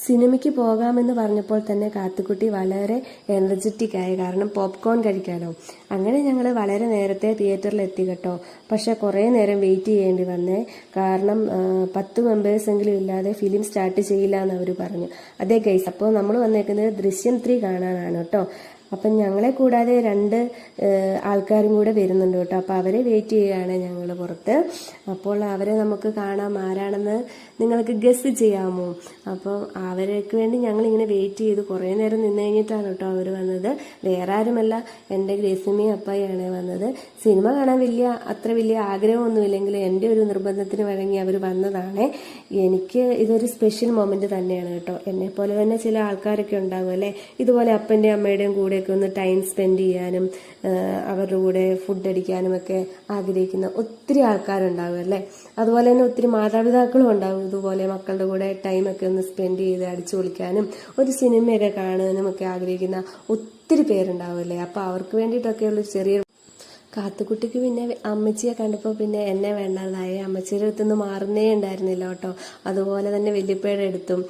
സിനിമയ്ക്ക് പോകാമെന്ന് പറഞ്ഞപ്പോൾ തന്നെ കാത്തുക്കുട്ടി വളരെ എനർജറ്റിക് ആയി. കാരണം പോപ്കോൺ കഴിക്കാലോ. അങ്ങനെ ഞങ്ങൾ വളരെ നേരത്തെ തിയേറ്ററിൽ എത്തി കേട്ടോ. പക്ഷെ കുറേ നേരം വെയിറ്റ് ചെയ്യേണ്ടി വന്നേ. കാരണം 10 മെമ്പേഴ്സെങ്കിലും ഇല്ലാതെ ഫിലിം സ്റ്റാർട്ട് ചെയ്യില്ല എന്ന് അവർ പറഞ്ഞു. അതേ ഗൈസ്, അപ്പോൾ നമ്മൾ വന്നേക്കുന്നത് ദൃശ്യം 3 കാണാനാണ് കേട്ടോ. അപ്പം ഞങ്ങളെ കൂടാതെ 2 ആൾക്കാരും കൂടെ വരുന്നുണ്ട് കേട്ടോ. അപ്പോൾ അവരെ വെയിറ്റ് ചെയ്യുകയാണ് ഞങ്ങൾ പുറത്ത്. അപ്പോൾ അവരെ നമുക്ക് കാണാം. ആരാണെന്ന് നിങ്ങൾക്ക് ഗസ് ചെയ്യാമോ? അപ്പോൾ അവർക്ക് വേണ്ടി ഞങ്ങളിങ്ങനെ വെയിറ്റ് ചെയ്തു. കുറേ നേരം നിന്ന് കഴിഞ്ഞിട്ടാണ് കേട്ടോ അവർ വന്നത്. വേറെ ആരുമല്ല, എൻ്റെ ഗ്രേസിമയും അപ്പായാണ് വന്നത്. സിനിമ കാണാൻ അത്ര വലിയ ആഗ്രഹമൊന്നുമില്ലെങ്കിലും എൻ്റെ ഒരു നിർബന്ധത്തിന് വഴങ്ങി അവർ വന്നതാണ്. എനിക്ക് ഇതൊരു സ്പെഷ്യൽ മൊമെന്റ് തന്നെയാണ് കേട്ടോ. എന്നെ പോലെ തന്നെ ചില ആൾക്കാരൊക്കെ ഉണ്ടാകും അല്ലേ, ഇതുപോലെ അപ്പൻ്റെയും അമ്മയുടെയും കൂടെയൊക്കെ ഒന്ന് ടൈം സ്പെൻഡ് ചെയ്യാനും അവരുടെ കൂടെ ഫുഡ് അടിക്കാനും ഒക്കെ ആഗ്രഹിക്കുന്ന ഒത്തിരി ആൾക്കാരുണ്ടാകും അല്ലേ. അതുപോലെ തന്നെ ഒത്തിരി മാതാപിതാക്കളും ഉണ്ടാകും ഇതുപോലെ മക്കളുടെ കൂടെ ടൈമൊക്കെ ഒന്ന് സ്പെൻഡ് ചെയ്ത് അടിച്ചു പൊളിക്കാനും ഒരു സിനിമയൊക്കെ കാണാനും ഒക്കെ ആഗ്രഹിക്കുന്ന ഒത്തിരി പേരുണ്ടാവും അല്ലേ. അപ്പോൾ അവർക്ക് വേണ്ടിയിട്ടൊക്കെയുള്ള ചെറിയ കാത്തുക്കുട്ടിക്ക് പിന്നെ അമ്മച്ചിയെ കണ്ടപ്പോൾ പിന്നെ എന്നെ വേണ്ടതായി. അമ്മച്ചിയുടെ അടുത്തുനിന്ന് മാറുന്നേ ഉണ്ടായിരുന്നില്ല കേട്ടോ. അതുപോലെ തന്നെ വല്യപ്പയുടെ അടുത്തും.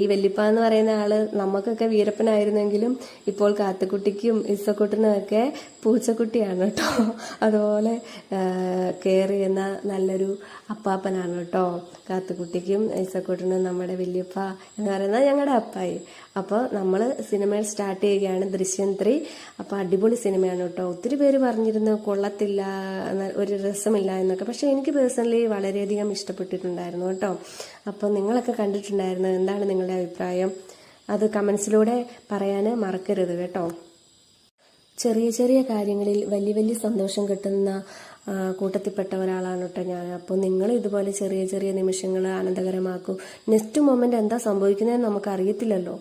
ഈ വല്യപ്പ എന്ന് പറയുന്ന ആള് നമുക്കൊക്കെ വീരപ്പനായിരുന്നെങ്കിലും ഇപ്പോൾ കാത്തുക്കുട്ടിക്കും ഇസക്കുട്ടിനും ഒക്കെ പൂച്ചക്കുട്ടിയാണ് കേട്ടോ. അതുപോലെ കെയർ ചെയ്യുന്ന നല്ലൊരു അപ്പാപ്പനാണ് കേട്ടോ കാത്തുക്കുട്ടിക്കും ഇസക്കുട്ടിനും നമ്മുടെ വല്യപ്പ എന്ന് പറയുന്നത് ഞങ്ങളുടെ അപ്പായി. അപ്പോൾ നമ്മൾ സിനിമ സ്റ്റാർട്ട് ചെയ്യുകയാണ്, ദൃശ്യം 3. അപ്പോൾ അടിപൊളി സിനിമയാണ് കേട്ടോ. ഒത്തിരി പേര് പറഞ്ഞിരുന്നു കൊള്ളത്തില്ല, ഒരു രസമില്ല എന്നൊക്കെ. പക്ഷെ എനിക്ക് പേഴ്സണലി വളരെയധികം ഇഷ്ടപ്പെട്ടിട്ടുണ്ടായിരുന്നു കേട്ടോ. അപ്പോൾ നിങ്ങളൊക്കെ കണ്ടിട്ടുണ്ടായിരുന്നു, എന്താണ് നിങ്ങളുടെ അഭിപ്രായം? അത് കമൻസിലൂടെ പറയാൻ മറക്കരുത് കേട്ടോ. ചെറിയ ചെറിയ കാര്യങ്ങളിൽ വലിയ വലിയ സന്തോഷം കിട്ടുന്ന കൂട്ടത്തിൽപ്പെട്ട ഒരാളാണ് കേട്ടോ ഞാൻ. അപ്പോൾ നിങ്ങൾ ഇതുപോലെ ചെറിയ ചെറിയ നിമിഷങ്ങൾ ആനന്ദകരമാക്കൂ. നെക്സ്റ്റ് മൊമെന്റ് എന്താ സംഭവിക്കുന്നതെന്ന് നമുക്ക് അറിയത്തില്ലല്ലോ.